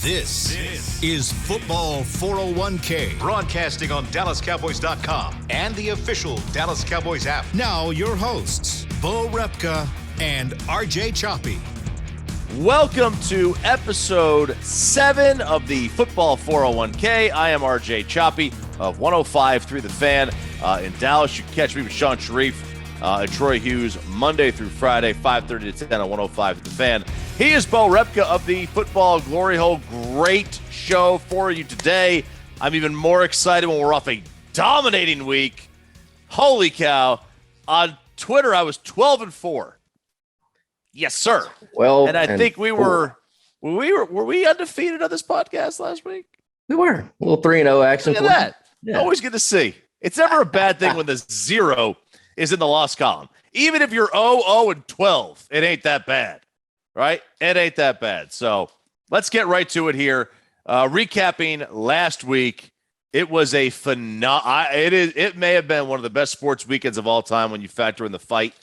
This is Football 401k. Broadcasting on DallasCowboys.com and the official Dallas Cowboys app. Now your hosts, Bo Repka and RJ Choppy. Welcome to episode 7 of the Football 401k. I am RJ Choppy of 105 through the Fan in Dallas. You can catch me with Sean Sharif and Troy Hughes Monday through Friday, 5:30 to 10 on 105 through the Fan. He is Bo Repka of the Football Glory Hole. Great show for you today. I'm even more excited when we're off a dominating week. Holy cow. On Twitter, I was 12-4. Yes, sir. Well, and I think were we undefeated on this podcast last week? We were. A little 3-0 action. Look at that. Yeah. Always good to see. It's never a bad thing when the 0 is in the loss column. Even if you're 0-12, it ain't that bad, right? It ain't that bad. So let's get right to it here. Recapping last week, it was a it may have been one of the best sports weekends of all time when you factor in the fight,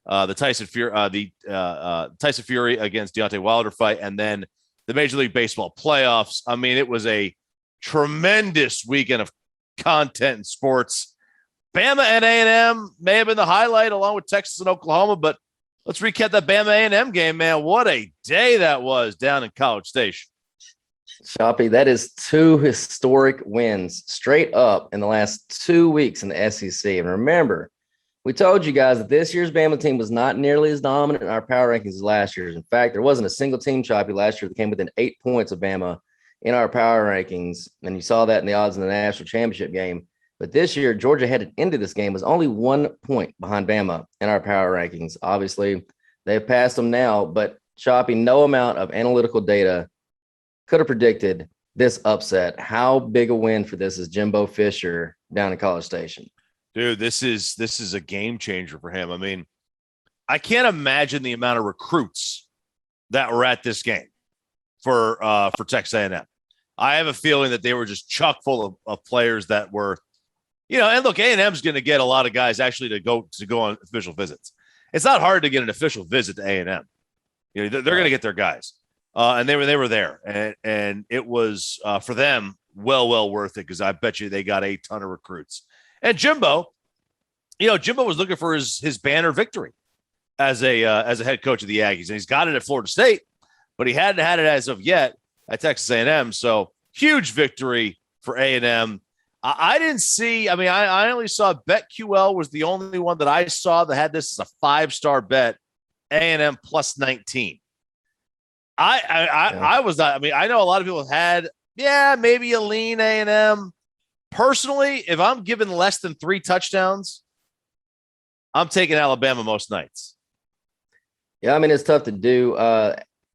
the Tyson Fury against Deontay Wilder fight, and then the Major League Baseball playoffs. I mean, it was a tremendous weekend of content in sports. Bama and A&M may have been the highlight along with Texas and Oklahoma, but let's recap that Bama A&M game, man. What a day that was down in College Station. Choppy, that is 2 historic wins straight up in the last 2 weeks in the SEC. And remember, we told you guys that this year's Bama team was not nearly as dominant in our power rankings as last year's. In fact, there wasn't a single team, Choppy, last year that came within 8 points of Bama in our power rankings. And you saw that in the odds in the national championship game. But this year, Georgia headed into this game was only 1 point behind Bama in our power rankings. Obviously, they've passed them now, but Choppy, no amount of analytical data could have predicted this upset. How big a win for this is Jimbo Fisher down in College Station? Dude, this is a game changer for him. I mean, I can't imagine the amount of recruits that were at this game for Texas A&M. I have a feeling that they were just chock full of players that were, and look, A&M's going to get a lot of guys actually to go on official visits. It's not hard to get an official visit to A&M. They're going to get their guys, and they were there, and it was for them well worth it because I bet you they got a ton of recruits. And Jimbo was looking for his banner victory as a head coach of the Aggies, and he's got it at Florida State, but he hadn't had it as of yet at Texas A&M. So huge victory for A&M. I didn't see. I mean, I only saw BetQL was the only one that I saw that had this as a 5-star bet. A&M plus 19. I was not. I mean, I know a lot of people had maybe a lean A&M. Personally, if I'm given less than 3 touchdowns, I'm taking Alabama most nights. Yeah, I mean, it's tough to do.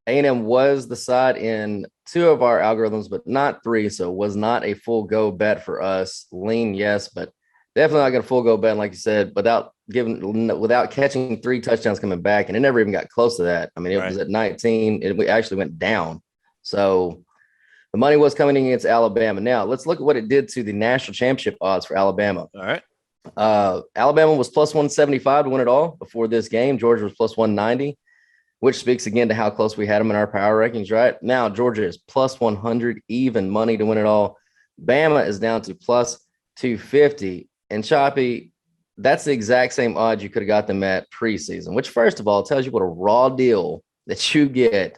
A&M was the side in 2 of our algorithms, but not 3, so it was not a full go bet for us. Lean, yes, but definitely not going to full go bet, like you said, without catching 3 touchdowns coming back, and it never even got close to that. I mean, it was at 19. It actually went down. So the money was coming in against Alabama. Now, let's look at what it did to the national championship odds for Alabama. All right. Alabama was plus 175 to win it all before this game. Georgia was plus 190, which speaks again to how close we had them in our power rankings, right? Now, Georgia is plus 100, even money to win it all. Bama is down to plus 250. And Choppy, that's the exact same odds you could have got them at preseason, which, first of all, tells you what a raw deal that you get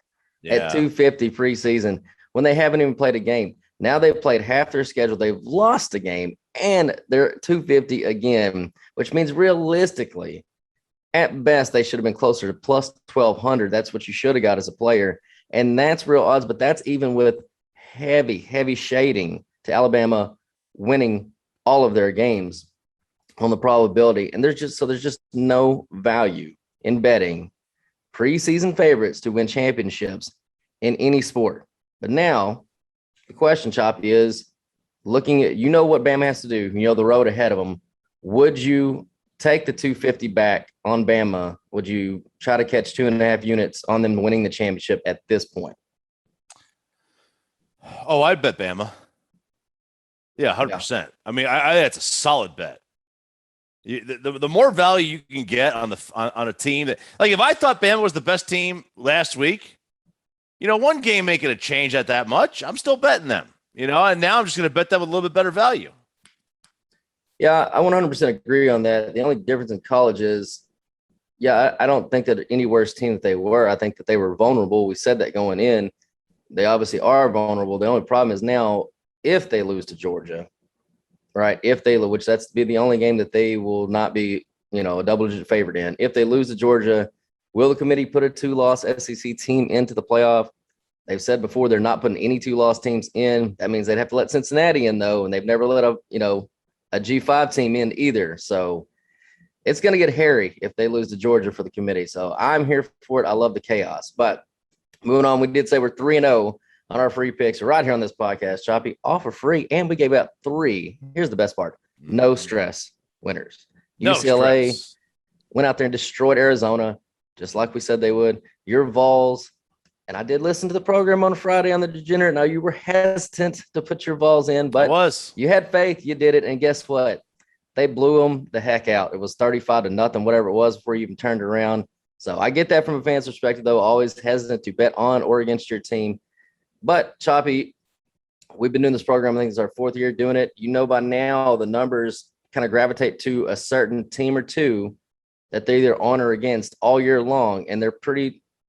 at 250 preseason when they haven't even played a game. Now they've played half their schedule. They've lost a game, and they're 250 again, which means realistically, at best, they should have been closer to plus 1,200. That's what you should have got as a player. And that's real odds, but that's even with heavy shading to Alabama winning all of their games on the probability. And there's just no value in betting preseason favorites to win championships in any sport. But now the question, Choppy, is looking at, what Bama has to do, the road ahead of them. Would you take the 250 back on Bama? Would you try to catch 2.5 units on them winning the championship at this point? Oh, I'd bet Bama. Yeah, 100%. Yeah. I mean, that's a solid bet. The more value you can get on a team that, like, if I thought Bama was the best team last week, one game making a change at that much. I'm still betting them, and now I'm just going to bet them with a little bit better value. Yeah, I 100% agree on that. The only difference in college is, I don't think that any worse team that they were. I think that they were vulnerable. We said that going in. They obviously are vulnerable. The only problem is now if they lose to Georgia, right? Which that's be the only game that they will not be, a double-digit favorite in. If they lose to Georgia, will the committee put a 2-loss SEC team into the playoff? They've said before they're not putting any 2-loss teams in. That means they'd have to let Cincinnati in, though, and they've never let a G5 team in either. So it's going to get hairy if they lose to Georgia for the committee. So I'm here for it. I love the chaos. But moving on, we did say we're 3-0 on our free picks right here on this podcast, Choppy, all for free. And we gave out 3. Here's the best part. No stress winners. No UCLA stress. Went out there and destroyed Arizona, just like we said they would. Your Vols, and I did listen to the program on Friday on the Degenerate. Now, you were hesitant to put your Vols in, but you had faith. You did it. And guess what? They blew them the heck out. It was 35-0, whatever it was, before you even turned around. So I get that from a fan's perspective, though. Always hesitant to bet on or against your team. But, Choppy, we've been doing this program. I think it's our 4th year doing it. By now the numbers kind of gravitate to a certain team or two that they either on or against all year long. And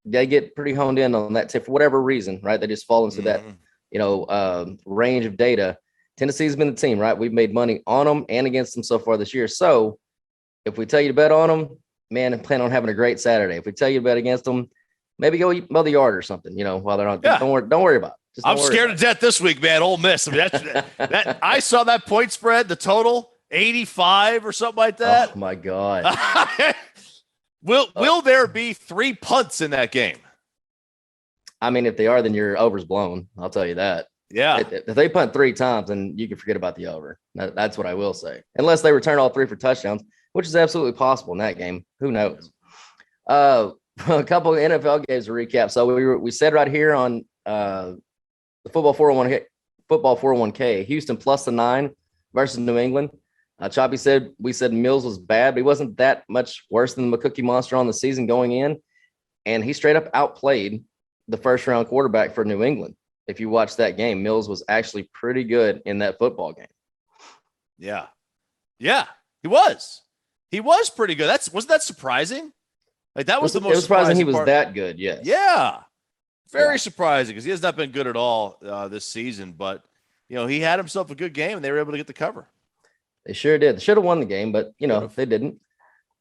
they get pretty honed in on that tip for whatever reason, right? They just fall into that, range of data. Tennessee's been the team, right? We've made money on them and against them so far this year. So if we tell you to bet on them, man, and plan on having a great Saturday. If we tell you to bet against them, maybe go mow the yard or something, while they're on. Yeah. Don't worry about it. I'm scared to death this week, man. Ole Miss. I mean, that I saw that point spread, the total 85 or something like that. Oh my God. Will there be 3 punts in that game? I mean, if they are, then your over's blown. I'll tell you that. Yeah. If they punt 3 times, then you can forget about the over. That's what I will say. Unless they return all 3 for touchdowns, which is absolutely possible in that game. Who knows? A couple of NFL games to recap. So we said right here on the football 401k, Houston plus the 9 versus New England. Choppy said we said Mills was bad, but he wasn't that much worse than the McCookie Monster on the season going in. And he straight up outplayed the first-round quarterback for New England. If you watch that game, Mills was actually pretty good in that football game. Yeah. Yeah, he was. He was pretty good. Wasn't that surprising? Like that was the most surprising he was part. that good, yes. Yeah. Very surprising because he has not been good at all this season. But, he had himself a good game, and they were able to get the cover. They sure did. They should have won the game, but, they didn't.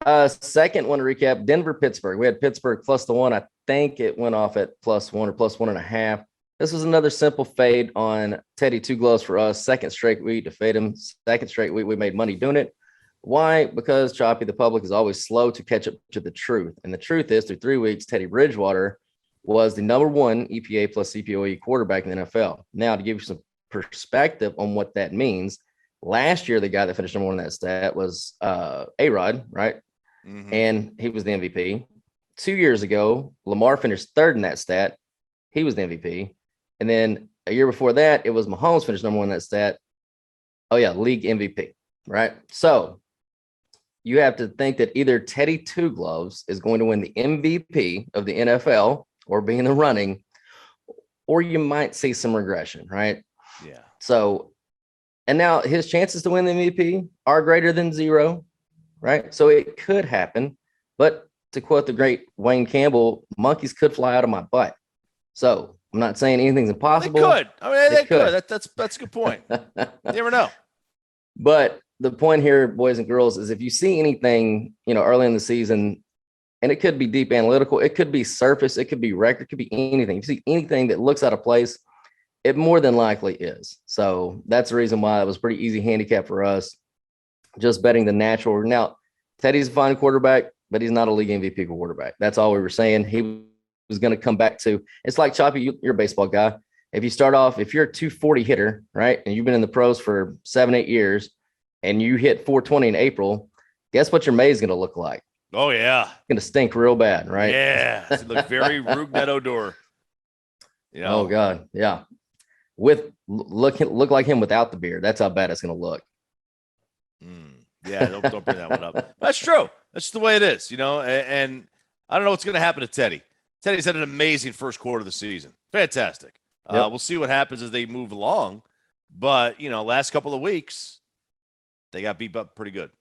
Second one to recap, Denver-Pittsburgh. We had Pittsburgh plus the 1. I think it went off at +1 or +1.5. This was another simple fade on Teddy Two Gloves for us. Second straight week to fade him. Second straight week we made money doing it. Why? Because, Choppy, the public is always slow to catch up to the truth. And the truth is, through 3 weeks, Teddy Bridgewater was the number 1 EPA plus CPOE quarterback in the NFL. Now, to give you some perspective on what that means, last year, the guy that finished number 1 in that stat was A-Rod, right? Mm-hmm. And he was the MVP. 2 years ago, Lamar finished 3rd in that stat. He was the MVP. And then a year before that, it was Mahomes finished number 1 in that stat. Oh, yeah, league MVP, right? So you have to think that either Teddy Two Gloves is going to win the MVP of the NFL or be in the running, or you might see some regression, right? Yeah. So, and now his chances to win the MVP are greater than 0, right? So it could happen. But to quote the great Wayne Campbell, monkeys could fly out of my butt. So I'm not saying anything's impossible. They could. I mean, they could. That's a good point. You never know. But the point here, boys and girls, is if you see anything, early in the season, and it could be deep analytical, it could be surface, it could be record, it could be anything. If you see anything that looks out of place, it more than likely is. So that's the reason why it was pretty easy handicap for us, just betting the natural. Now, Teddy's a fine quarterback, but he's not a league MVP quarterback. That's all we were saying. He was going to come back to. It's like, Choppy, you're a baseball guy. If you start off, if you're a 240 hitter, right, and you've been in the pros for 7-8 years, and you hit 420 in April, guess what your May is going to look like? Oh, yeah. It's going to stink real bad, right? Yeah. It look very Rube Meadow-Door. Oh, God. Yeah. Look like him without the beard. That's how bad it's going to look. Yeah, don't bring that one up. That's true. That's the way it is, and I don't know what's going to happen to Teddy. Teddy's had an amazing first quarter of the season. Fantastic. Yep. We'll see what happens as they move along. But, last couple of weeks, they got beat up pretty good.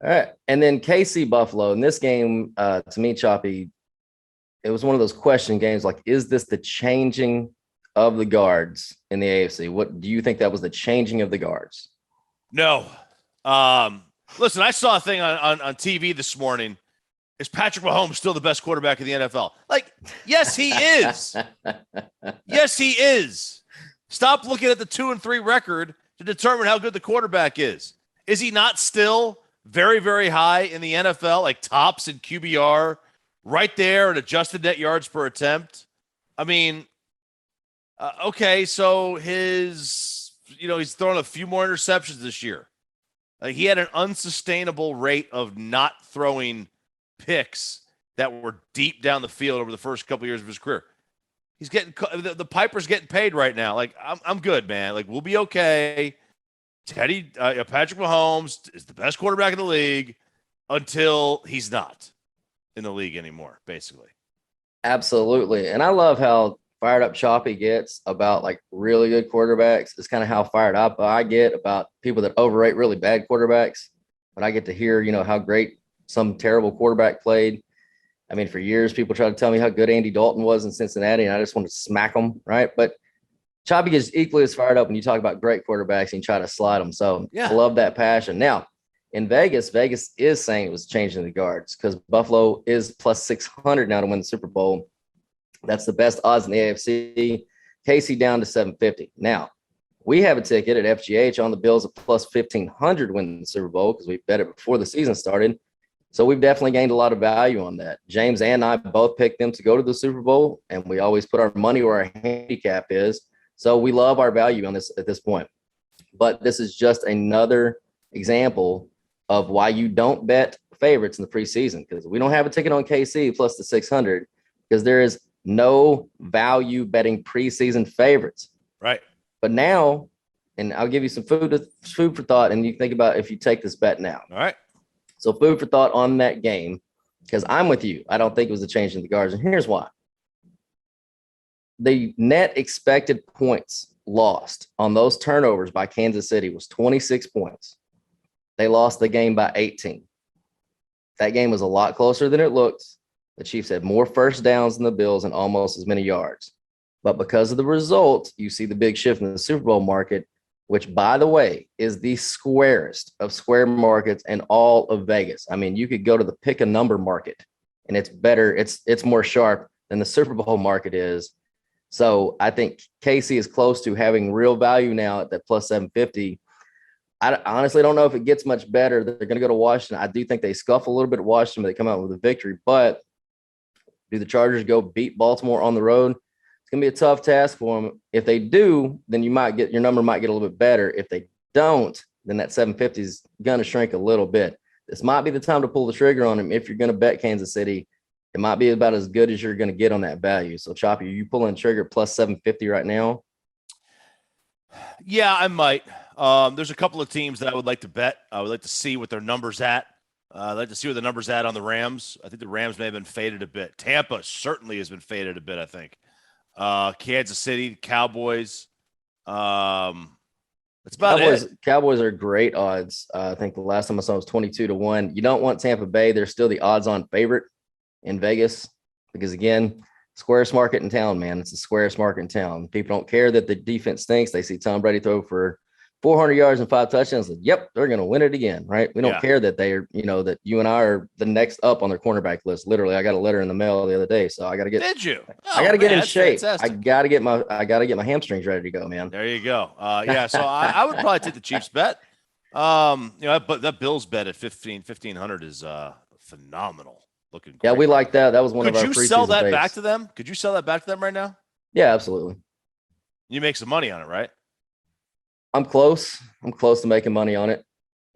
All right. And then KC Buffalo. In this game, to me, Choppy, it was one of those question games like, is this the changing of the guards in the AFC? What do you think that was the changing of the guards? No. Listen, I saw a thing on TV this morning. Is Patrick Mahomes still the best quarterback in the NFL? Like, yes, he is. Yes, he is. Stop looking at the 2-3 record to determine how good the quarterback is. Is he not still very, very high in the NFL, like tops in QBR, right there at adjusted net yards per attempt? I mean, okay, so he's thrown a few more interceptions this year. He had an unsustainable rate of not throwing picks that were deep down the field over the first couple of years of his career. He's getting the Piper's getting paid right now. Like, I'm good, man. Like, we'll be okay. Patrick Mahomes is the best quarterback in the league until he's not in the league anymore, basically. Absolutely. And I love how fired up Choppy gets about like really good quarterbacks. It's kind of how fired up I get about people that overrate really bad quarterbacks. But I get to hear, how great some terrible quarterback played. I mean, for years, people try to tell me how good Andy Dalton was in Cincinnati, and I just want to smack them, right? But Choppy gets equally as fired up when you talk about great quarterbacks and you try to slide them. So yeah. I love that passion. Now, in Vegas is saying it was changing the guards because Buffalo is plus 600 now to win the Super Bowl. That's the best odds in the AFC. KC down to 750. Now, we have a ticket at FGH on the Bills at plus 1,500 to win the Super Bowl because we bet it before the season started. So we've definitely gained a lot of value on that. James and I both picked them to go to the Super Bowl, and we always put our money where our handicap is. So we love our value on this at this point. But this is just another example of why you don't bet favorites in the preseason, because we don't have a ticket on KC plus the 600 because there is no value betting preseason favorites. Right. But now, and I'll give you some food for thought, and you think about if you take this bet now. All right. So food for thought on that game, because I'm with you. I don't think it was a change in the guards, and here's why. The net expected points lost on those turnovers by Kansas City was 26 points. They lost the game by 18. That game was a lot closer than it looked. The Chiefs had more first downs than the Bills and almost as many yards. But because of the result, you see the big shift in the Super Bowl market, which, by the way, is the squarest of square markets in all of Vegas. I mean, you could go to the pick a number market, and it's better. It's more sharp than the Super Bowl market is. So I think KC is close to having real value now at that plus 750. I honestly don't know if it gets much better. They're going to go to Washington. I do think they scuff a little bit at Washington, but they come out with a victory. But do the Chargers go beat Baltimore on the road? It's going to be a tough task for them. If they do, then your number might get a little bit better. If they don't, then that 750 is going to shrink a little bit. This might be the time to pull the trigger on them if you're going to bet Kansas City. It might be about as good as you're going to get on that value. So, Choppy, are you pulling the trigger plus 750 right now? Yeah, I might. There's a couple of teams that I would like to bet. I would like to see what their numbers at. I'd like to see what the numbers at on the Rams. I think the Rams may have been faded a bit. Tampa certainly has been faded a bit, I think. Kansas City, Cowboys. That's about it. Cowboys are great odds. I think the last time I saw it was 22-1. You don't want Tampa Bay. They're still the odds-on favorite in Vegas because, again, squarest market in town, man. It's the squarest market in town. People don't care that the defense stinks. They see Tom Brady throw for 400 yards and 5 touchdowns. Like, yep, they're going to win it again, right? We don't care that they are, that you and I are the next up on their cornerback list. Literally, I got a letter in the mail the other day, so I got to get. Did you? I got to get in shape. Fantastic. I got to get my hamstrings ready to go, man. There you go. So I would probably take the Chiefs bet. But that Bills bet at 1,500 is phenomenal. Looking great. Yeah, we like that. That was one of our. Could you sell that back to them? Could you sell that back to them right now? Yeah, absolutely. You make some money on it, right? I'm close. I'm close to making money on it.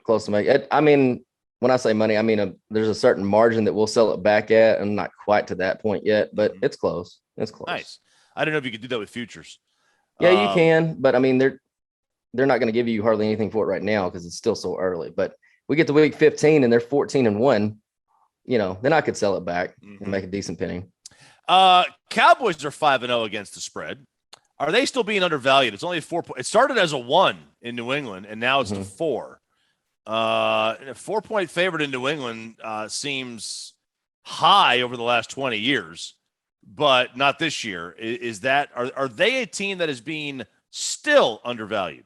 Close to make it. I mean, when I say money, I mean there's a certain margin that we'll sell it back at. I'm not quite to that point yet, but it's close. It's close. Nice. I don't know if you could do that with futures. Yeah, you can, but I mean they're not going to give you hardly anything for it right now because it's still so early. But we get to week 15 and they're 14-1. Then I could sell it back and make a decent penny. Cowboys are 5-0 against the spread. Are they still being undervalued? It's only a 4 point. It started as a 1 in New England, and now it's to 4. A 4-point favorite in New England seems high over the last 20 years, but not this year. Is that are they a team that is being still undervalued?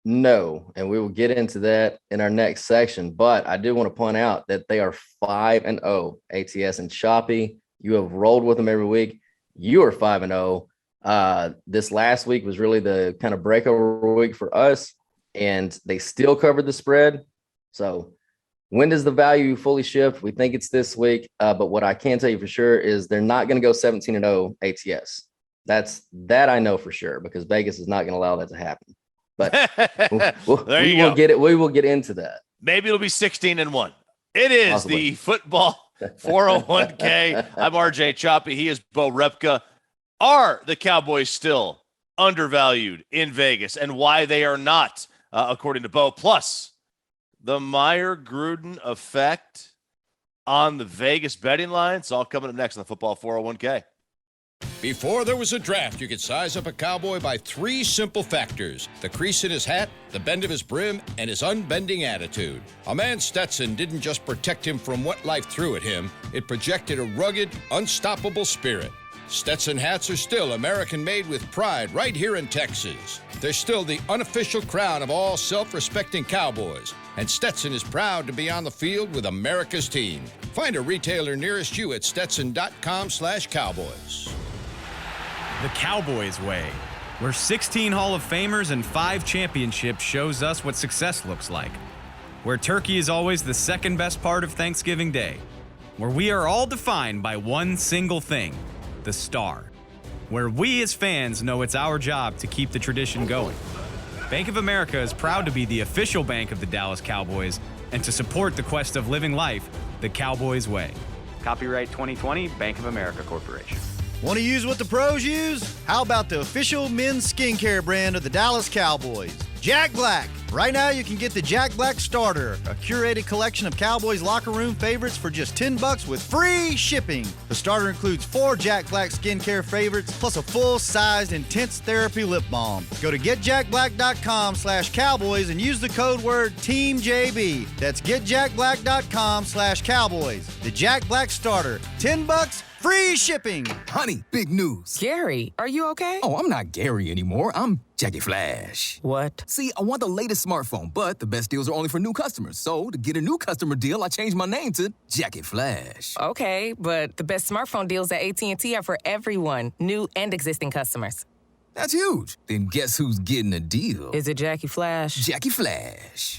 No, and we will get into that in our next section. But I do want to point out that they are 5-0 ATS and Choppy. You have rolled with them every week. You are 5-0. This last week was really the kind of breakover week for us, and they still covered the spread. So when does the value fully shift? We think it's this week. But what I can tell you for sure is they're not going to go 17-0 ATS. That I know for sure, because Vegas is not going to allow that to happen. But we will get it. We will get into that. Maybe it'll be 16-1. It is Possibly. the football 401k. I'm RJ Choppy. He is Bo Repka. Are the Cowboys still undervalued in Vegas, and why they are not, according to Bo? Plus, the Meyer-Gruden effect on the Vegas betting line. It's all coming up next on the football 401k. Before there was a draft, you could size up a cowboy by 3 simple factors: the crease in his hat, the bend of his brim, and his unbending attitude. A man Stetson didn't just protect him from what life threw at him, it projected a rugged, unstoppable spirit. Stetson hats are still American-made with pride right here in Texas. They're still the unofficial crown of all self-respecting cowboys, and Stetson is proud to be on the field with America's team. Find a retailer nearest you at stetson.com/cowboys. The Cowboys way, where 16 Hall of Famers and 5 championships shows us what success looks like. Where turkey is always the second best part of Thanksgiving Day. Where we are all defined by one single thing, the star. Where we as fans know it's our job to keep the tradition going. Bank of America is proud to be the official bank of the Dallas Cowboys and to support the quest of living life the Cowboys way. Copyright 2020, Bank of America Corporation. Want to use what the pros use? How about the official men's skincare brand of the Dallas Cowboys, Jack Black? Right now, you can get the Jack Black Starter, a curated collection of Cowboys locker room favorites for just $10 with free shipping. The starter includes 4 Jack Black skincare favorites, plus a full-sized intense therapy lip balm. Go to getjackblack.com/cowboys and use the code word TEAMJB. That's getjackblack.com/cowboys. The Jack Black Starter, $10, free shipping. Honey, big news. Gary, are you okay? Oh, I'm not Gary anymore. I'm Jackie Flash. What? See, I want the latest smartphone, but the best deals are only for new customers. So, to get a new customer deal, I changed my name to Jackie Flash. Okay, but the best smartphone deals at AT&T are for everyone, new and existing customers. That's huge. Then guess who's getting a deal? Is it Jackie Flash? Jackie Flash.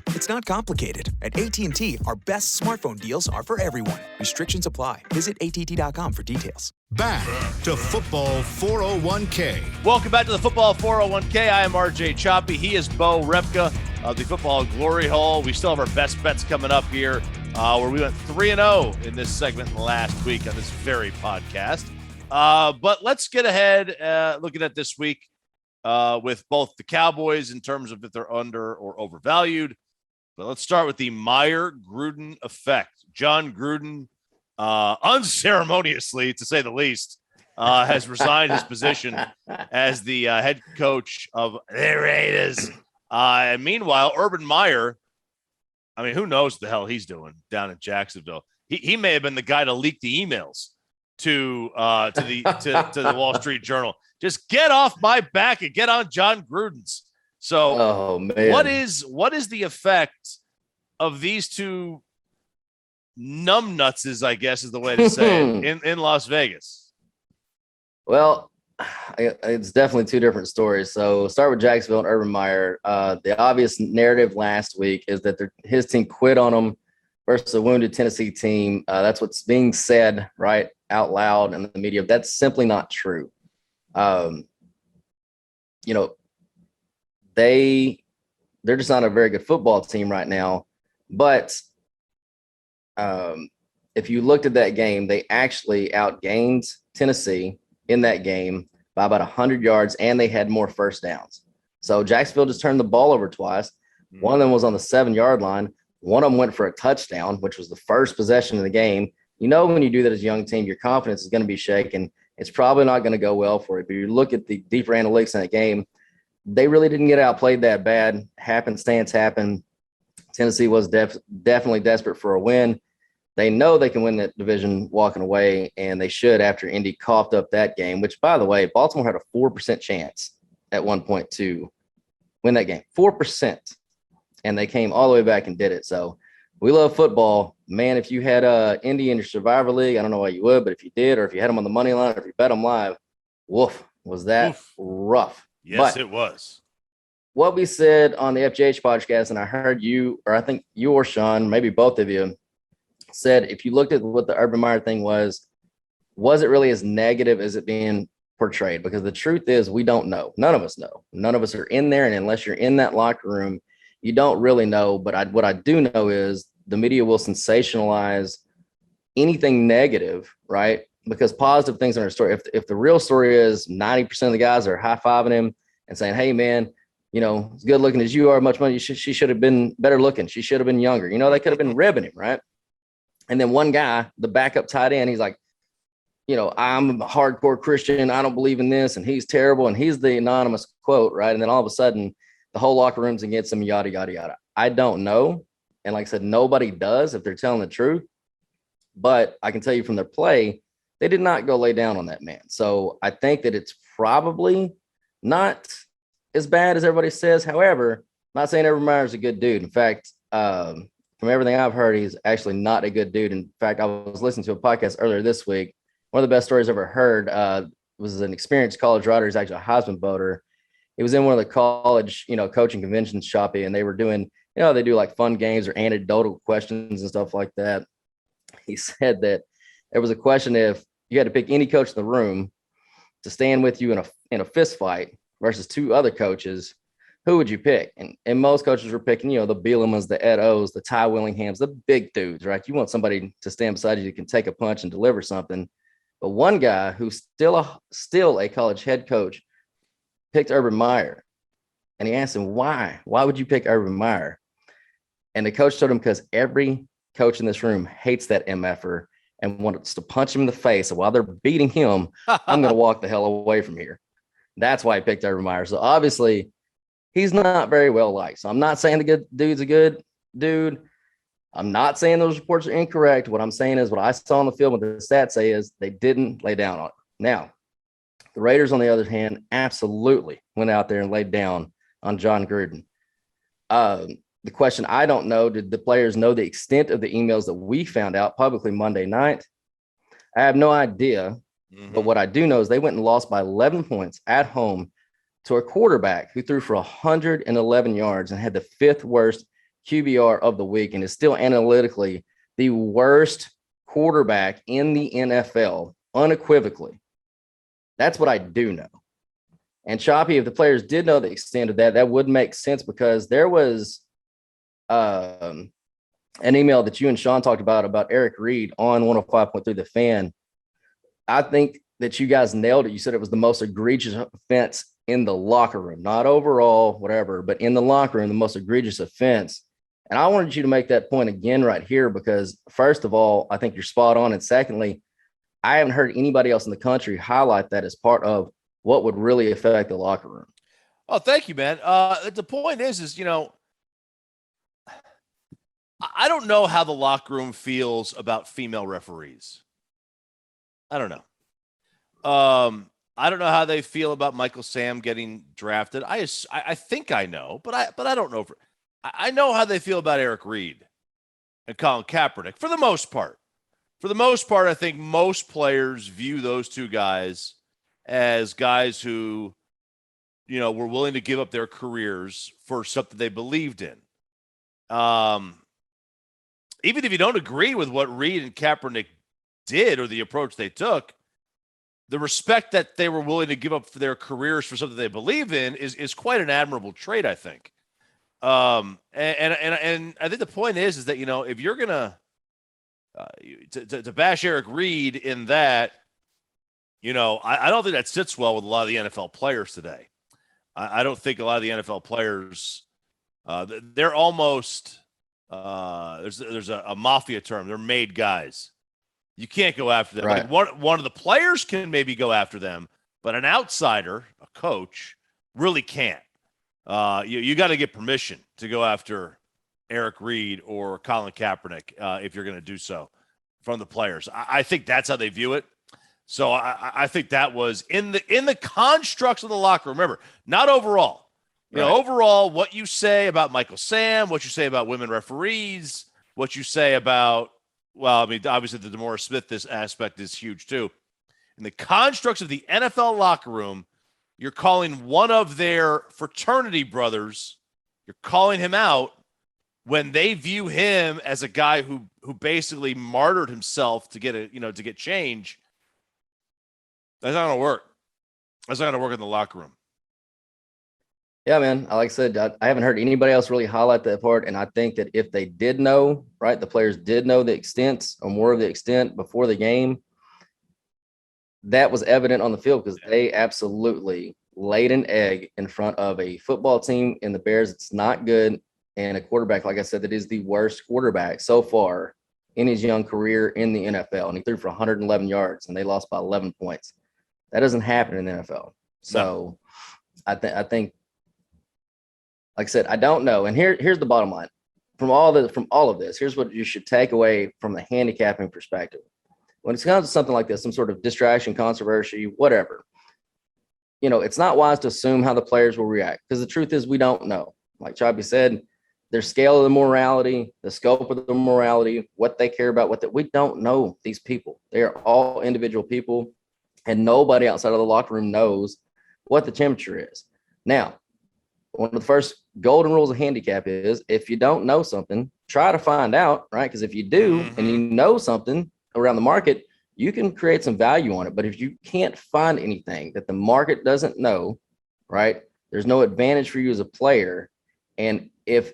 It's not complicated. At AT&T, our best smartphone deals are for everyone. Restrictions apply. Visit att.com for details. Back to football 401k. Welcome back to the football 401k. I am RJ Choppy. He is Bo Repka of the Football Glory Hole. We still have our best bets coming up here, where we went 3-0 in this segment last week on this very podcast. But let's get ahead looking at this week with both the Cowboys in terms of if they're under or overvalued. But let's start with the Meyer-Gruden effect. John Gruden, unceremoniously, to say the least, has resigned his position as the head coach of the Raiders. And meanwhile, Urban Meyer, I mean, who knows what the hell he's doing down in Jacksonville? He may have been the guy to leak the emails to the Wall Street Journal. Just get off my back and get on John Gruden's. So, oh, man. what is the effect of these two numbnutses, I guess is the way to say it, in Las Vegas? Well, it's definitely 2 different stories. So start with Jacksonville and Urban Meyer. The obvious narrative last week is that his team quit on him versus a wounded Tennessee team. That's what's being said right out loud in the media. That's simply not true. They're just not a very good football team right now. But if you looked at that game, they actually outgained Tennessee in that game by about 100 yards, and they had more first downs. So Jacksonville just turned the ball over twice. One of them was on the 7-yard line. One of them went for a touchdown, which was the first possession of the game. You know, when you do that as a young team, your confidence is going to be shaken. It's probably not going to go well for you. But you look at the deeper analytics in that game, they really didn't get outplayed that bad. Happenstance happened. Tennessee was definitely desperate for a win. They know they can win that division walking away, and they should after Indy coughed up that game, which, by the way, Baltimore had a 4% chance at one point to win that game. 4%. And they came all the way back and did it. So we love football. Man, if you had Indy in your Survivor League, I don't know why you would, but if you did, or if you had them on the money line, or if you bet them live, woof, was that rough. Yes, but it was. What we said on the FGH podcast, and I heard you, or I think you or Sean, maybe both of you, said if you looked at what the Urban Meyer thing was it really as negative as it being portrayed? Because the truth is we don't know. None of us know. None of us are in there. And unless you're in that locker room, you don't really know. But what I do know is the media will sensationalize anything negative, right? Because positive things in our story. If the real story is 90% of the guys are high-fiving him and saying, hey, man, you know, as good looking as you are, much money, she should have been better looking. She should have been younger. You know, they could have been ribbing him, right? And then one guy, the backup tight end, he's like, you know, I'm a hardcore Christian. I don't believe in this. And he's terrible. And he's the anonymous quote, right? And then all of a sudden, the whole locker room's against him, yada, yada, yada. I don't know. And like I said, nobody does if they're telling the truth. But I can tell you from their play, they did not go lay down on that man. So I think that it's probably not as bad as everybody says. However, I'm not saying Urban Meyer's a good dude. In fact, from everything I've heard, he's actually not a good dude. In fact, I was listening to a podcast earlier this week. One of the best stories I've ever heard was an experienced college writer. He's actually a Heisman voter. He was in one of the college, coaching conventions, Choppy, and they were doing, they do like fun games or anecdotal questions and stuff like that. He said that there was a question if you had to pick any coach in the room to stand with you in a fist fight versus two other coaches, who would you pick? And most coaches were picking, the Bielema's, the Ed O's, the Ty Willinghams, the big dudes, right? You want somebody to stand beside you who can take a punch and deliver something. But one guy who's still a college head coach picked Urban Meyer. And he asked him, why? Why would you pick Urban Meyer? And the coach told him, because every coach in this room hates that MFer and wants to punch him in the face. So while they're beating him, I'm going to walk the hell away from here. That's why I picked Urban Meyer. So obviously, he's not very well liked. So I'm not saying the good dude's a good dude. I'm not saying those reports are incorrect. What I'm saying is what I saw on the field, what the stats say is they didn't lay down on it. Now, the Raiders, on the other hand, absolutely went out there and laid down on John Gruden. The question I don't know, did the players know the extent of the emails that we found out publicly Monday night? I have no idea. Mm-hmm. But what I do know is they went and lost by 11 points at home to a quarterback who threw for 111 yards and had the fifth worst QBR of the week and is still analytically the worst quarterback in the NFL, unequivocally. That's what I do know. And Choppy, if the players did know the extent of that, that would make sense because there was an email that you and Sean talked about Eric Reed on 105.3 The Fan. I think that you guys nailed it. You said it was the most egregious offense in the locker room, not overall, whatever, but in the locker room, the most egregious offense. And I wanted you to make that point again right here because, first of all, I think you're spot on. And secondly, I haven't heard anybody else in the country highlight that as part of what would really affect the locker room. Oh, thank you, man. The point is, I don't know how the locker room feels about female referees. I don't know. I don't know how they feel about Michael Sam getting drafted. I think I know, but I don't know. I know how they feel about Eric Reed and Colin Kaepernick for the most part. For the most part, I think most players view those two guys as guys who, were willing to give up their careers for something they believed in. Even if you don't agree with what Reed and Kaepernick did or the approach they took, the respect that they were willing to give up for their careers for something they believe in is quite an admirable trait, I think. And I think the point is that, if you're going to bash Eric Reed in that, I don't think that sits well with a lot of the NFL players today. I don't think a lot of the NFL players, they're almost, there's a mafia term. They're made guys. You can't go after them. Right. Like one of the players can maybe go after them, but an outsider, a coach, really can't. You got to get permission to go after Eric Reed or Colin Kaepernick if you're going to do so from the players. I think that's how they view it. So I think that was in the constructs of the locker room. Remember, not overall. You know, overall, what you say about Michael Sam, what you say about women referees, what you say about, well, I mean, obviously the DeMaurice Smith, this aspect is huge too. In the constructs of the NFL locker room, you're calling one of their fraternity brothers, you're calling him out when they view him as a guy who basically martyred himself to get change. That's not going to work. That's not going to work in the locker room. Yeah, man. Like I said, I haven't heard anybody else really highlight that part. And I think that if they did know, right, the players did know the extent or more of the extent before the game, that was evident on the field because they absolutely laid an egg in front of a football team in the Bears. It's not good. And a quarterback, like I said, that is the worst quarterback so far in his young career in the NFL. And he threw for 111 yards and they lost by 11 points. That doesn't happen in the NFL. So I think, like I said, I don't know. And here's the bottom line. From all of this, here's what you should take away from the handicapping perspective. When it comes to something like this, some sort of distraction, controversy, whatever, you know, it's not wise to assume how the players will react because the truth is we don't know. Like Choppy said, their scale of the morality, the scope of the morality, what they care about, we don't know these people. They are all individual people, and nobody outside of the locker room knows what the temperature is. Now, one of the first golden rules of handicap is if you don't know something, try to find out, right? Because if you do and you know something around the market, you can create some value on it. But if you can't find anything that the market doesn't know, right, there's no advantage for you as a player. And if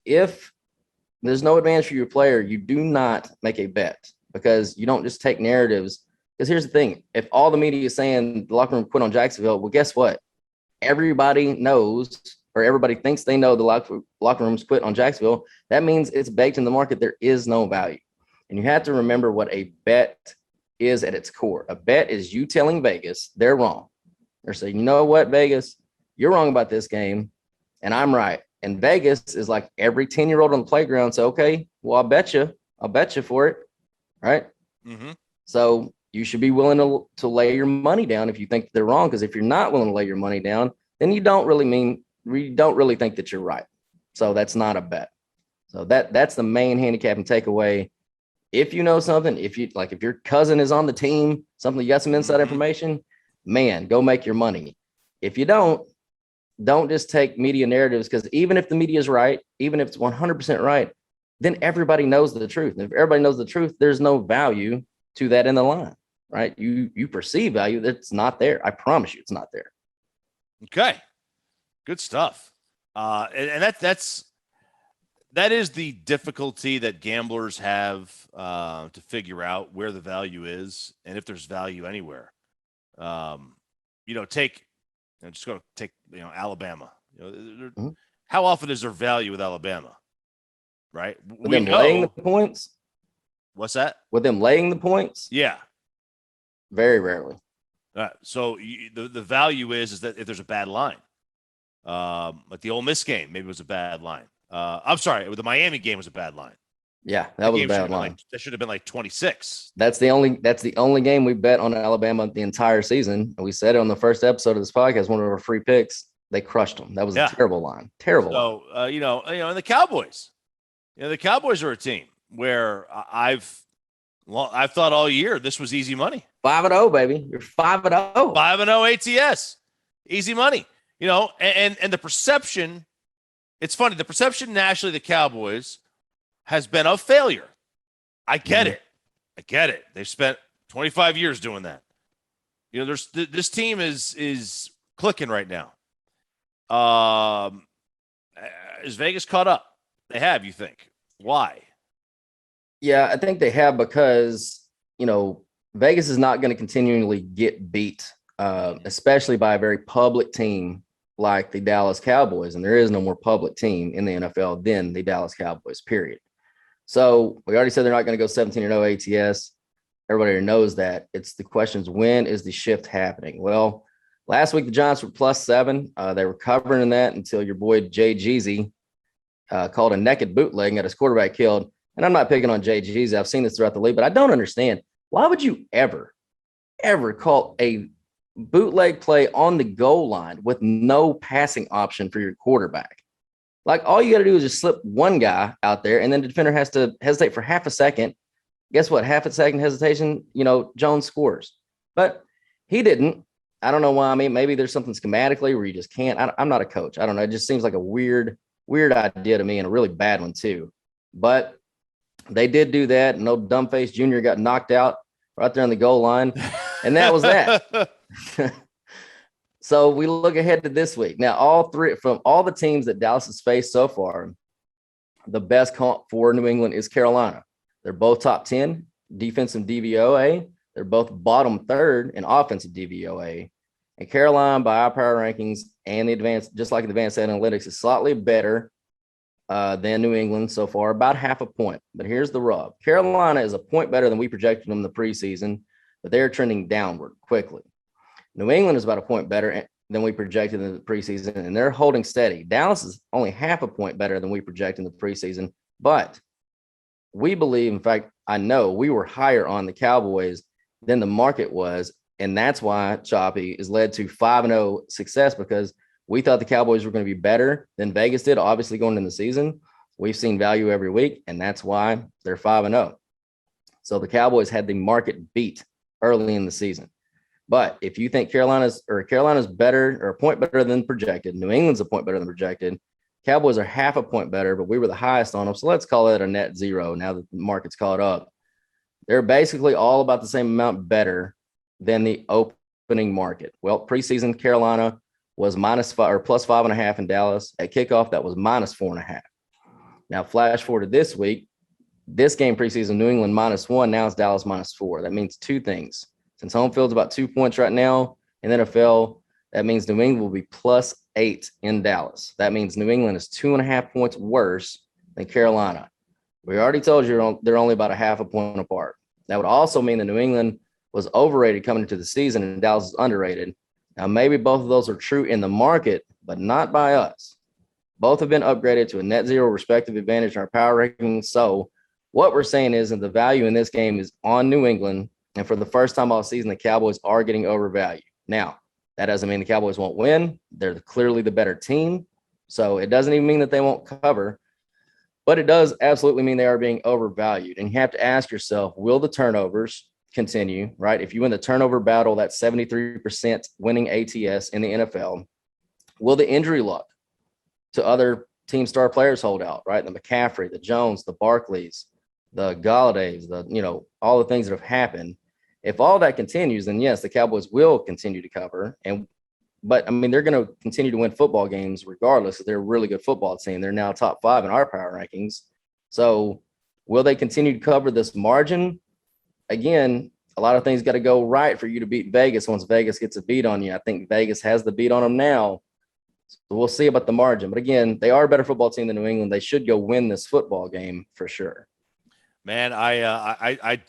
there's no advantage for your player, you do not make a bet because you don't just take narratives. Because here's the thing. If all the media is saying the locker room quit on Jacksonville, well, guess what? Everybody knows or everybody thinks they know the locker room's quit on Jacksonville. That means it's baked in the market. There is no value. And you have to remember what a bet is at its core. A bet is you telling Vegas they're wrong. They're saying, you know what, Vegas, you're wrong about this game, and I'm right. And Vegas is like every 10-year-old on the playground say, okay, well, I'll bet you for it, right? Mm-hmm. So you should be willing to lay your money down if you think they're wrong, because if you're not willing to lay your money down, then you don't really think that you're right. So that's not a bet. So that's the main handicapping takeaway. If you know something, if your cousin is on the team, something you got some inside information, man, go make your money. If you don't just take media narratives, because even if the media is right, even if it's 100% right, then everybody knows the truth. And if everybody knows the truth, there's no value to that in the line, right? You perceive value that's not there. I promise you it's not there. Okay. Good stuff. And that is the difficulty that gamblers have to figure out where the value is and if there's value anywhere. Just go take Alabama. How often is there value with Alabama? Right? With them laying the points? What's that? With them laying the points? Yeah. Very rarely. So the value is that if there's a bad line, like the Ole Miss game, maybe it was a bad line. I'm sorry, the Miami game was a bad line. Yeah, that was a bad line. That should have been like 26. That's the only game we bet on Alabama the entire season. And we said it on the first episode of this podcast, one of our free picks. They crushed them. That was a terrible line. Terrible. So, and the Cowboys. The Cowboys are a team where I've thought all year this was easy money. 5-0, baby. You're 5-0. 5-0 ATS. Easy money. And the perception, it's funny, the perception nationally of the Cowboys has been of failure. I get it. They've spent 25 years doing that. This team is clicking right now. Is Vegas caught up? They have, you think? Why? Yeah, I think they have because, Vegas is not going to continually get beat, especially by a very public team like the Dallas Cowboys. And there is no more public team in the NFL than the Dallas Cowboys, period. So we already said they're not going to go 17-0 ATS. Everybody knows that. It's the question is, when is the shift happening? Well, last week the Giants were +7. They were covering in that until your boy Jay Jeezy called a naked bootleg and got his quarterback killed. And I'm not picking on Jay Jeezy. I've seen this throughout the league, but I don't understand. Why would you ever call a bootleg play on the goal line with no passing option for your quarterback? Like, all you got to do is just slip one guy out there, and then the defender has to hesitate for half a second. Guess what? Half a second hesitation, Jones scores. But he didn't. I don't know why. I mean, maybe there's something schematically where you just can't. I'm not a coach. I don't know. It just seems like a weird idea to me, and a really bad one too. But they did do that, and old Dumbface Jr. got knocked out right there on the goal line, and that was that. So we look ahead to this week. Now, from all the teams that Dallas has faced so far, the best comp for New England is Carolina. They're both top 10 defensive DVOA. They're both bottom third in offensive DVOA. And Carolina, by our power rankings and the advanced analytics, is slightly better than New England so far, about half a point. But here's the rub. Carolina is a point better than we projected them in the preseason, but they're trending downward quickly. New England is about a point better than we projected in the preseason, and they're holding steady. Dallas is only half a point better than we projected in the preseason, but we believe, in fact, I know we were higher on the Cowboys than the market was, and that's why Choppy is led to 5-0 success, because we thought the Cowboys were going to be better than Vegas did, obviously, going into the season. We've seen value every week, and that's why they're 5-0. So the Cowboys had the market beat early in the season. But if you think Carolina's better, or a point better than projected, New England's a point better than projected, Cowboys are half a point better, but we were the highest on them. So let's call it a net zero now that the market's caught up. They're basically all about the same amount better than the opening market. Well, preseason Carolina was -5 or +5.5 in Dallas. At kickoff, that was -4.5. Now, flash forward to this week. This game preseason, New England -1. Now it's Dallas -4. That means two things. Since home field's about 2 points right now in the NFL, that means New England will be +8 in Dallas. That means New England is 2.5 points worse than Carolina. We already told you they're only about a half a point apart. That would also mean that New England was overrated coming into the season and Dallas is underrated. Now, maybe both of those are true in the market, but not by us. Both have been upgraded to a net zero respective advantage in our power rankings. So what we're saying is that the value in this game is on New England. And for the first time all season, the Cowboys are getting overvalued. Now, that doesn't mean the Cowboys won't win. They're clearly the better team. So it doesn't even mean that they won't cover. But it does absolutely mean they are being overvalued. And you have to ask yourself, will the turnovers continue, right? If you win the turnover battle, that's 73% winning ATS in the NFL. Will the injury luck to other team star players hold out, right? The McCaffrey, the Jones, the Barkleys, the Galladays, all the things that have happened. If all that continues, then yes, the Cowboys will continue to cover. But I mean, they're going to continue to win football games regardless. They're a really good football team. They're now top 5 in our power rankings. So will they continue to cover this margin? Again, a lot of things got to go right for you to beat Vegas once Vegas gets a beat on you. I think Vegas has the beat on them now. So we'll see about the margin. But again, they are a better football team than New England. They should go win this football game for sure. Man, I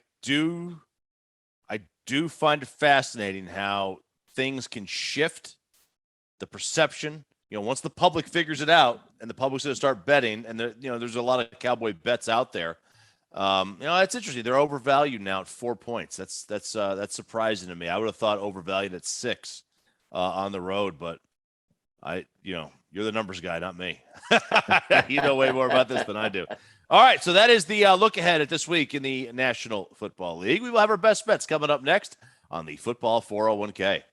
do find it fascinating how things can shift the perception. Once the public figures it out and the public's going to start betting, and there's a lot of Cowboy bets out there. It's interesting. They're overvalued now at 4 points. That's surprising to me. I would have thought overvalued at 6 on the road, but you're the numbers guy, not me. You know way more about this than I do. All right, so that is the look ahead at this week in the National Football League. We will have our best bets coming up next on the Football 401k.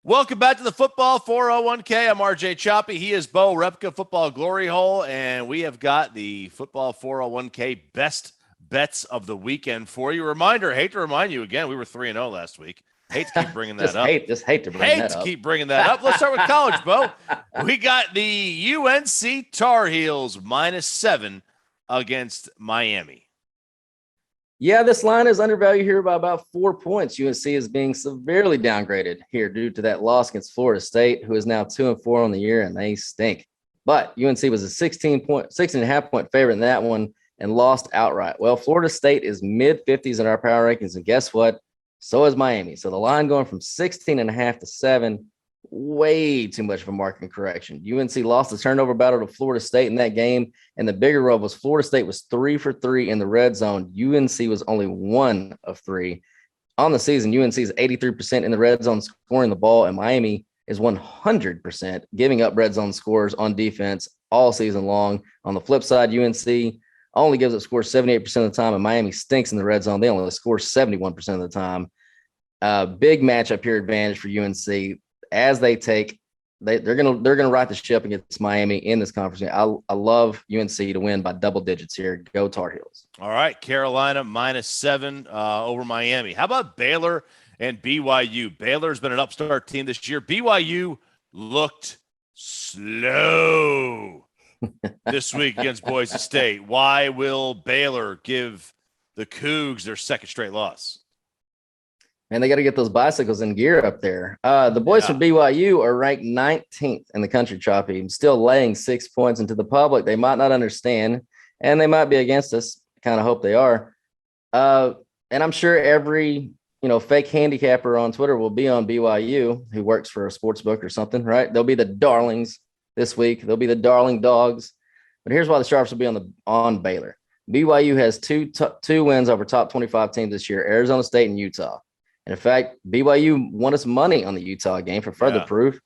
Welcome back to the Football 401k. I'm RJ Choppy. He is Bo Repka, Football Glory Hole, and we have got the Football 401k best bets of the weekend for you. Reminder, hate to remind you again, we were 3-0 last week. Hate to keep bringing that up. Hate to keep bringing that up. Let's start with college, Bo. We got the UNC Tar Heels -7 against Miami. Yeah, this line is undervalued here by about 4 points. UNC is being severely downgraded here due to that loss against Florida State, who is now 2-4 on the year, and they stink. But UNC was a 16.5 point favorite in that one and lost outright. Well, Florida State is mid-50s in our power rankings, and guess what? So is Miami. So the line going from 16.5 to 7, way too much of a marking correction. UNC lost the turnover battle to Florida State in that game, and the bigger rub was Florida State was 3 for 3 in the red zone. UNC was only 1 of 3. On the season, UNC is 83% in the red zone scoring the ball, and Miami is 100% giving up red zone scores on defense all season long. On the flip side, UNC only gives up scores 78% of the time, and Miami stinks in the red zone. They only score 71% of the time. Big matchup here advantage for UNC as they're gonna right the ship against Miami in this conference. I love UNC to win by double digits here. Go Tar Heels. All right, Carolina -7 over Miami. How about Baylor and BYU? Baylor's been an upstart team this year. BYU looked slow this week against Boise State. Why will Baylor give the Cougs their second straight loss? Man, they got to get those bicycles in gear up there. The boys from BYU are ranked 19th in the country, Choppy, still laying 6 points into the public. They might not understand, and they might be against us. I kind of hope they are. And I'm sure every fake handicapper on Twitter will be on BYU who works for a sports book or something, right? They'll be the darlings this week. They'll be the darling dogs. But here's why the Sharps will be on Baylor. BYU has two wins over top 25 teams this year, Arizona State and Utah. And in fact, BYU won us money on the Utah game for further proof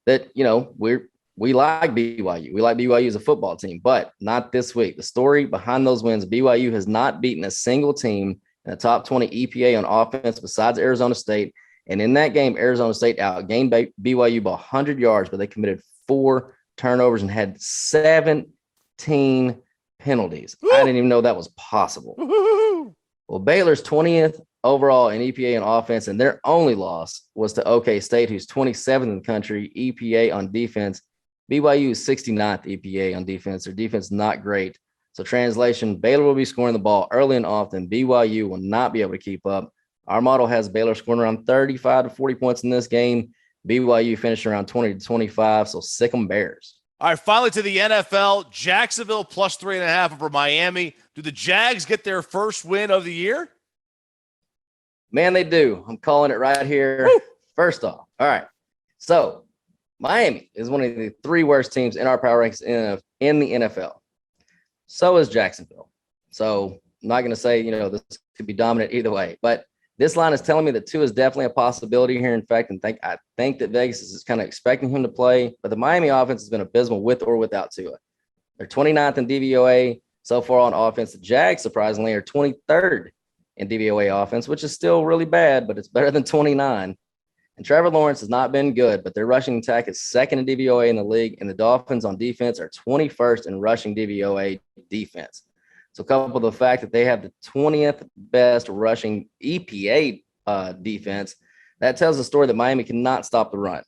that, we like BYU. We like BYU as a football team, but not this week. The story behind those wins, BYU has not beaten a single team in the top 20 EPA on offense besides Arizona State. And in that game, Arizona State outgained BYU by 100 yards, but they committed 4 turnovers and had 17 penalties. Woo! I didn't even know that was possible. Woo-hoo-hoo. Well, Baylor's 20th overall in EPA on offense, and their only loss was to OK State, who's 27th in the country EPA on defense. BYU is 69th EPA on defense. Their defense is not great. So translation, Baylor will be scoring the ball early and often. BYU will not be able to keep up. Our model has Baylor scoring around 35 to 40 points in this game. BYU finished around 20 to 25, so sick 'em Bears. All right, finally to the NFL. Jacksonville plus 3.5 over Miami. Do the Jags get their first win of the year? Man, they do. I'm calling it right here. Woo! First off, all right. So Miami is one of the 3 worst teams in our power ranks in the NFL. So is Jacksonville. So I'm not going to say, this could be dominant either way. But this line is telling me that 2 is definitely a possibility here. In fact, I think that Vegas is kind of expecting him to play. But the Miami offense has been abysmal with or without Tua. They're 29th in DVOA so far on offense. The Jags, surprisingly, are 23rd in DVOA offense, which is still really bad, but it's better than 29. And Trevor Lawrence has not been good, but their rushing attack is second in DVOA in the league, and the Dolphins on defense are 21st in rushing DVOA defense. So coupled with the fact that they have the 20th best rushing EPA defense, that tells the story that Miami cannot stop the run.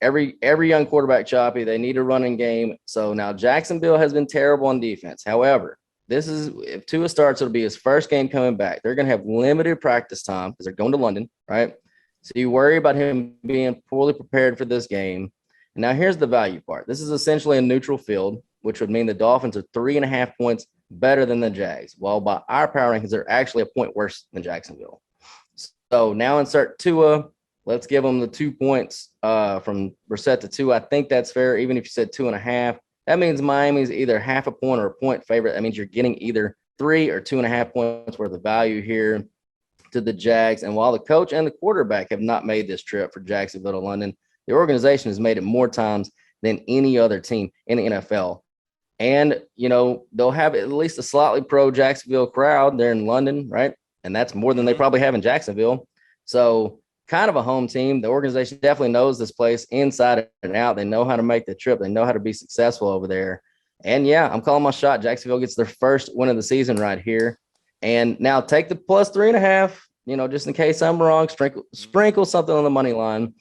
Every young quarterback, Choppy, they need a running game. So now Jacksonville has been terrible on defense. However, if Tua starts, it'll be his first game coming back. They're going to have limited practice time because they're going to London, right? So you worry about him being poorly prepared for this game. And now here's the value part. This is essentially a neutral field, which would mean the Dolphins are 3.5 points better than the Jags. While by our power rankings, they're actually a point worse than Jacksonville. So now insert Tua. Let's give them the 2 points from Brissett to 2. I think that's fair. Even if you said 2.5, that means Miami's either half a point or a point favorite. That means you're getting either 3 or 2.5 points worth of value here to the Jags. And while the coach and the quarterback have not made this trip for Jacksonville to London, the organization has made it more times than any other team in the NFL. And, they'll have at least a slightly pro Jacksonville crowd there in London, right? And that's more than they probably have in Jacksonville. So kind of a home team. The organization definitely knows this place inside and out. They know how to make the trip. They know how to be successful over there. And yeah, I'm calling my shot. Jacksonville gets their first win of the season right here. And now take the plus 3.5, just in case I'm wrong, sprinkle something on the money line.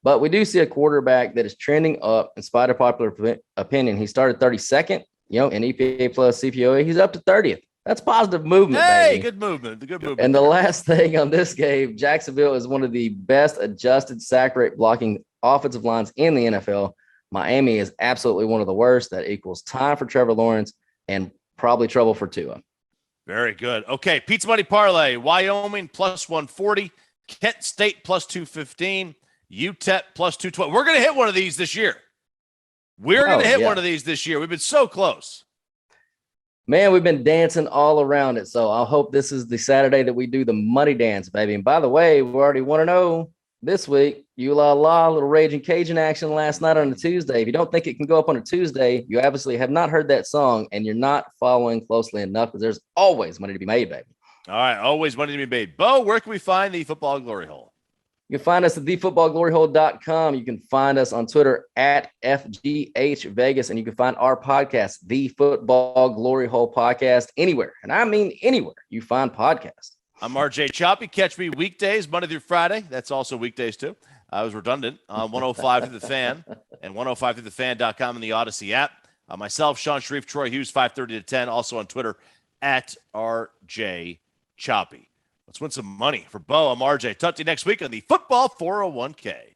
But we do see a quarterback that is trending up in spite of popular opinion. He started 32nd, in EPA plus CPOA. He's up to 30th. That's positive movement, Hey, baby. good movement. Good movement. And the last thing on this game, Jacksonville is one of the best adjusted sack rate blocking offensive lines in the NFL. Miami is absolutely one of the worst. That equals time for Trevor Lawrence and probably trouble for Tua. Very good. Okay, Pizza Money Parlay. Wyoming plus 140. Kent State plus 215. UTEP plus 212. We're going to hit one of these this year. We're going to hit one of these this year. We've been so close. Man, we've been dancing all around it. So I hope this is the Saturday that we do the money dance, baby. And by the way, we already 1-0 this week. You la little Raging Cajun action last night on a Tuesday. If you don't think it can go up on a Tuesday, you obviously have not heard that song and you're not following closely enough because there's always money to be made, baby. All right, always money to be made. Bo, where can we find the Football Glory Hole? You can find us at thefootballgloryhole.com. You can find us on Twitter at FGH Vegas, and you can find our podcast, The Football Glory Hole Podcast, anywhere. And I mean anywhere you find podcasts. I'm RJ Choppy. Catch me weekdays, Monday through Friday. That's also weekdays, too. I was redundant on 105 through the Fan and 105throughthefan.com in the Odyssey app. Myself, Sean Sharif, Troy Hughes, 5:30 to 10, also on Twitter at RJ Choppy. Let's win some money. For Bo, I'm RJ. Talk to you next week on the Football 401k.